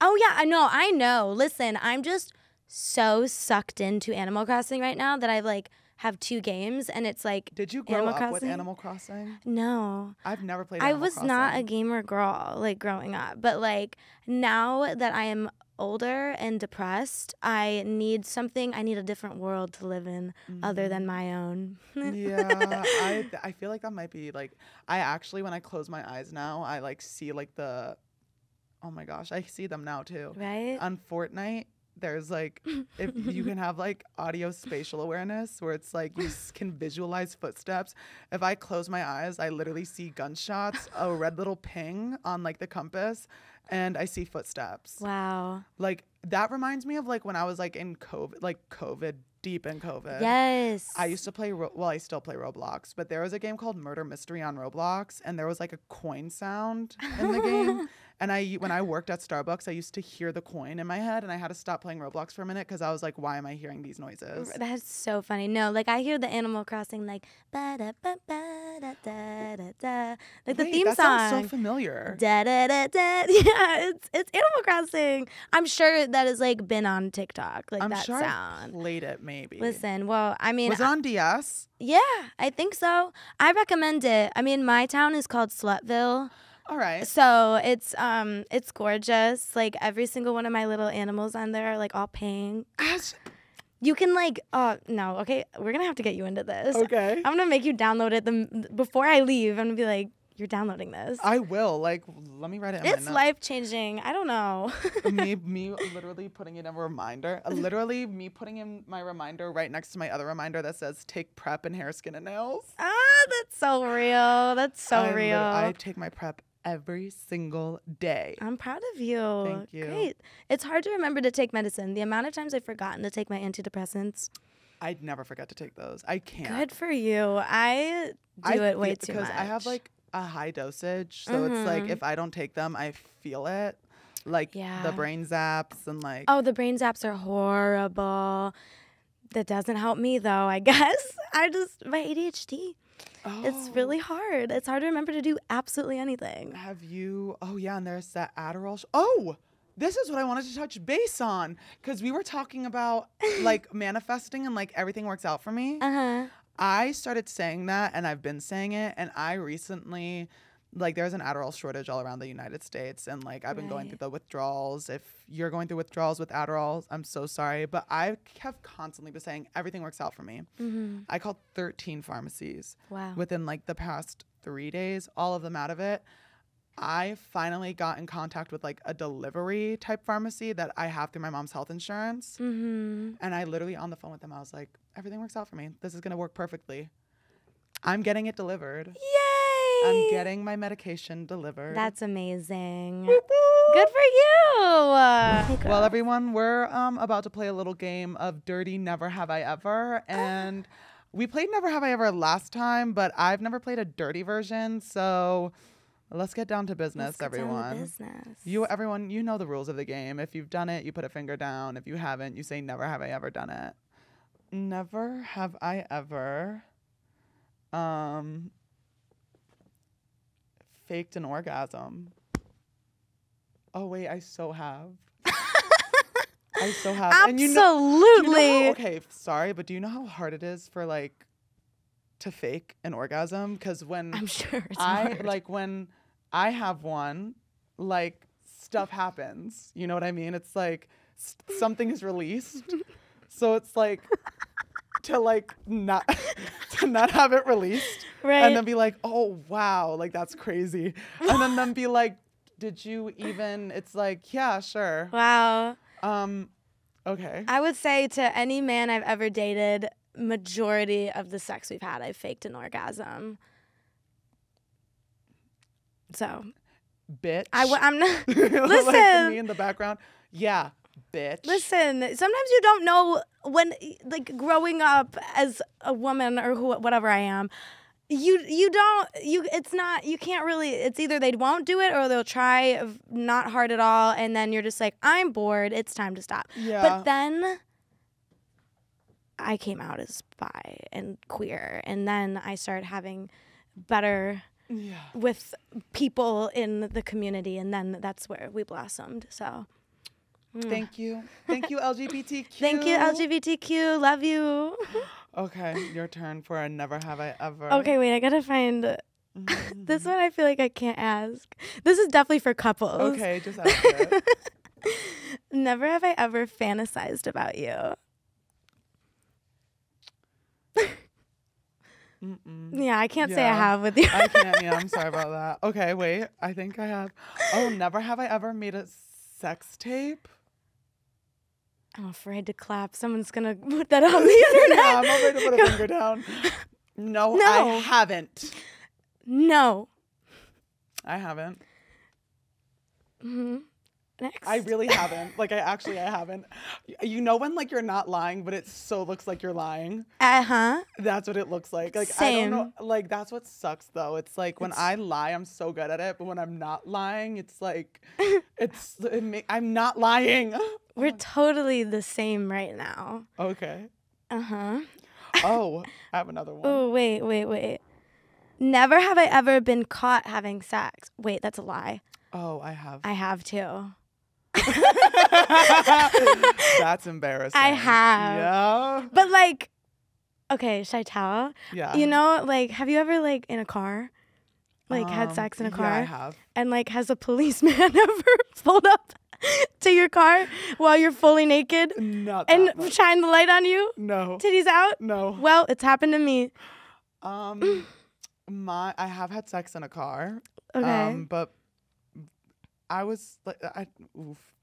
Oh, yeah, I know. Listen, I'm just so sucked into Animal Crossing right now that I like have 2 games, and it's like Did you grow up with Animal Crossing? No. I've never played Animal Crossing. I was not a gamer girl like growing up, but like now that I am older and depressed, I need a different world to live in other than my own. Yeah, I feel like that might be like, I actually, when I close my eyes now, I like see like oh my gosh, I see them now too. Right? On Fortnite, there's like, if you can have like audio spatial awareness where it's like you can visualize footsteps. If I close my eyes, I literally see gunshots, a red little ping on like the compass, and I see footsteps. Wow. Like that reminds me of like when I was like in COVID, deep in COVID. Yes. I used to play, I still play Roblox, but there was a game called Murder Mystery on Roblox, and there was like a coin sound in the game. And when I worked at Starbucks, I used to hear the coin in my head, and I had to stop playing Roblox for a minute because I was like, why am I hearing these noises? That's so funny. No, like I hear the Animal Crossing like ba da ba ba da da da da, like the theme that song. Sounds so familiar. Da da da da. Yeah, it's Animal Crossing. I'm sure that has like been on TikTok. Like I'm that sure sound. I played it maybe. Listen, well, I mean, was it on DS? Yeah, I think so. I recommend it. I mean, my town is called Slutville. All right. So it's gorgeous. Like every single one of my little animals on there are like all pink. You can like no, okay, we're gonna have to get you into this. Okay. I'm gonna make you download it before I leave. I'm gonna be like, you're downloading this. I will. Like, let me write it in It's life changing. I don't know. me literally putting in a reminder. Literally me putting in my reminder right next to my other reminder that says take prep and hair, skin, and nails. That's so real. That's so real. I take my prep every single day. I'm proud of you. Thank you. Great. It's hard to remember to take medicine. The amount of times I've forgotten to take my antidepressants. I'd never forget to take those. I can't. Good for you. I do it way too much. Because I have like a high dosage. So it's like if I don't take them, I feel it. Like the brain zaps and like. Oh, the brain zaps are horrible. That doesn't help me though, I guess. My ADHD. Oh. It's really hard. It's hard to remember to do absolutely anything. And there's that Adderall. This is what I wanted to touch base on because we were talking about like manifesting and like everything works out for me. I started saying that and I've been saying it, and I recently, like, there's an Adderall shortage all around the United States, and like I've been going through the withdrawals. If you're going through withdrawals with Adderall, I'm so sorry, but I have constantly been saying everything works out for me. I called 13 pharmacies. Wow. Within like the past 3 days, all of them out of it. I finally got in contact with like a delivery type pharmacy that I have through my mom's health insurance. And I literally on the phone with them, I was like, everything works out for me. This is going to work perfectly. I'm getting it delivered. Yay! I'm getting my medication delivered. That's amazing. Good for you. Well, everyone, we're about to play a little game of Dirty Never Have I Ever. And we played Never Have I Ever last time, but I've never played a dirty version. So let's get down to business, everyone. Everyone, you know the rules of the game. If you've done it, you put a finger down. If you haven't, you say never have I ever done it. Never have I ever faked an orgasm. Oh wait, I so have. I so have. Absolutely. Okay, sorry, but do you know how hard it is for like to fake an orgasm? Because when I'm sure it's hard. Like when I have one, like stuff happens. You know what I mean? It's like something is released. So it's like to not have it released, right? And then be like, oh wow, like that's crazy, and then be like, did you even? It's like, yeah, sure. Wow. Okay. I would say to any man I've ever dated, majority of the sex we've had, I've faked an orgasm. So, bitch. I'm not. Listen. Like me in the background. Yeah. Bitch. Listen, sometimes you don't know when, like, growing up as a woman or whatever I am, you can't really, it's either they won't do it or they'll try not hard at all, and then you're just like, I'm bored, it's time to stop. Yeah. But then I came out as bi and queer, and then I started having better with people in the community, and then that's where we blossomed, so... Thank you, LGBTQ. Thank you, LGBTQ. Love you. Okay, your turn for a never have I ever. Okay, wait, I gotta find this one. I feel like I can't ask. This is definitely for couples. Okay, just ask it. Never have I ever fantasized about you. Yeah, I can't say I have with you. I can't. Yeah, I'm sorry about that. Okay, wait. I think I have. Oh, never have I ever made a sex tape. I'm afraid to clap. Someone's going to put that on the internet. Yeah, I'm afraid to put a finger down. No, I haven't. No. I haven't. Next. I really haven't. Like, I haven't. You know when, like, you're not lying, but it so looks like you're lying? Uh-huh. That's what it looks like. Like, Same. I don't know. Like, that's what sucks, though. It's like, when I lie, I'm so good at it. But when I'm not lying, it's like, I'm not lying. We're totally the same right now. Okay. Uh-huh. Oh, I have another one. Oh, wait. Never have I ever been caught having sex. Wait, that's a lie. Oh, I have. I have too. That's embarrassing. I have. Yeah. But like, okay, should I tell? Yeah. You know, like, have you ever like in a car, like had sex in a car? Yeah, I have. And like, has a policeman ever pulled up to your car while you're fully naked Not and that much. shine the light on you? No. Titties out? No. Well, it's happened to me. I have had sex in a car. Okay. But I was like,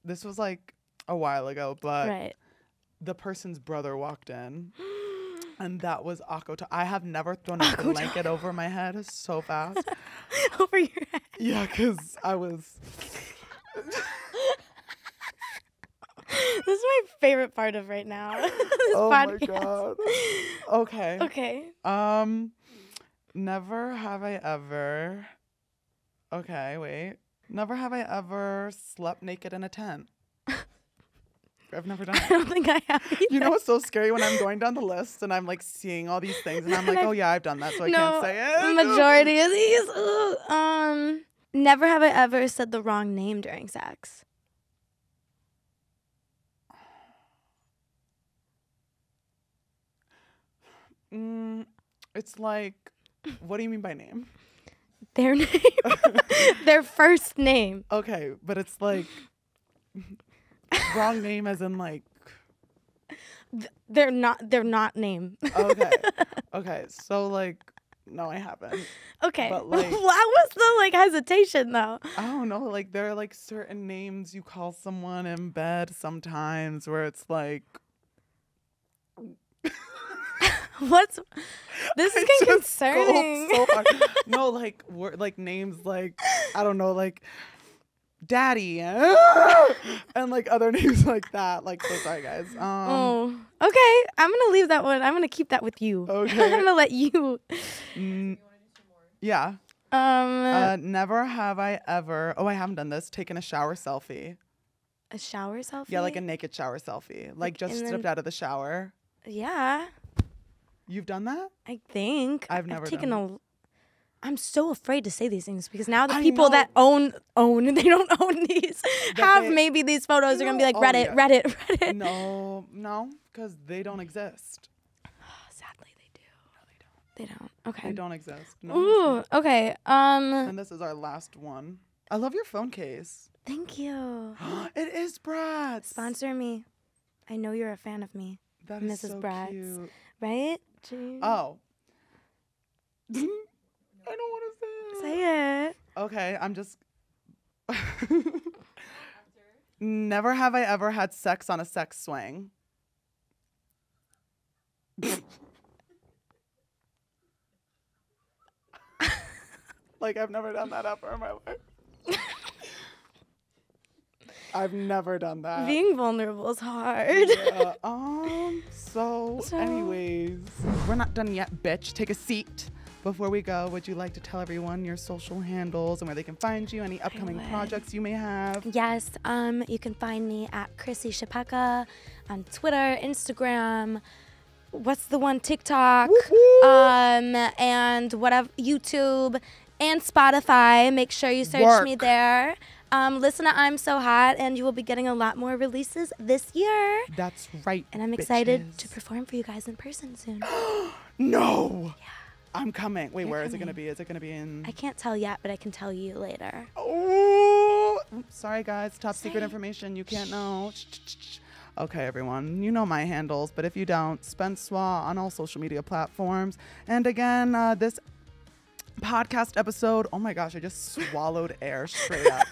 this was like a while ago, but Right. the person's brother walked in, and that was Akota. I have never thrown a blanket over my head so fast. Over your head. Yeah, because I was. This is my favorite part of right now. This Oh podcast. my god. Okay. Okay. Never have I ever. Okay, wait. Never have I ever slept naked in a tent. I've never done I it. don't think I have either. You know what's so scary when I'm going down the list and I'm like seeing all these things and I'm like, oh yeah, I've done that, so I can't say it. Majority of these. Never have I ever said the wrong name during sex. It's like, what do you mean by name? Their name. Their first name. Okay, but it's like wrong name as in like. They're not name. Okay. So like, no, I haven't. Okay. But like, what was the like hesitation though? I don't know. Like there are like certain names you call someone in bed sometimes where it's like. This is getting concerning. So hard. No, like names like I don't know, like Daddy and like other names like that. Like so sorry guys. Okay. I'm gonna leave that one. I'm gonna keep that with you. Okay. I'm gonna let you. Yeah. Never have I ever. Oh, I haven't done this. Taken a shower selfie. A shower selfie? Yeah, like a naked shower selfie. Like just stepped out of the shower. Yeah. You've done that? I think. I've never taken done I'm so afraid to say these things because now the I people know. that own, they don't own these, maybe these photos are going to be like, Reddit. No, because they don't exist. Sadly, they do. No, they don't. Okay. They don't exist. No. Ooh, okay. And this is our last one. I love your phone case. Thank you. It is Bratz. Sponsor me. I know you're a fan of me. That is Mrs. so Bratz. cute. Right? Jeez. Oh. I don't want to say it. Say it. Okay, I'm just. Never have I ever had sex on a sex swing. Like, I've never done that ever in my life. I've never done that. Being vulnerable is hard. Yeah. So, anyways, we're not done yet, bitch. Take a seat. Before we go, would you like to tell everyone your social handles and where they can find you, any upcoming projects you may have? Yes, you can find me at Chrissy Chlapecka on Twitter, Instagram, what's the one, TikTok, and whatever, YouTube and Spotify. Make sure you search me there. Listen to I'm So Hot, and you will be getting a lot more releases this year. That's right, and I'm excited to perform for you guys in person soon. No! Yeah. I'm coming. Wait, where is it going to be? Is it going to be in... I can't tell yet, but I can tell you later. Oh, Oops, sorry, guys. Top secret information. You can't know. Okay, everyone. You know my handles, but if you don't, Spencewuah on all social media platforms. And again, this podcast episode, oh my gosh, I just swallowed air straight up.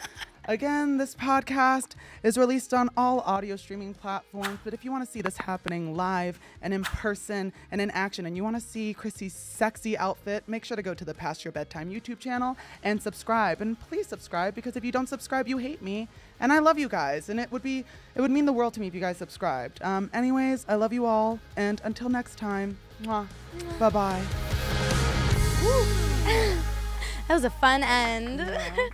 Again, this podcast is released on all audio streaming platforms, but if you want to see this happening live and in person and in action, and you want to see Chrissy's sexy outfit, make sure to go to the Past Your Bedtime YouTube channel and subscribe. And please subscribe, because if you don't subscribe, you hate me. And I love you guys, and it would mean the world to me if you guys subscribed. Anyways, I love you all, and until next time, mwah. Bye-bye. That was a fun end. Yeah.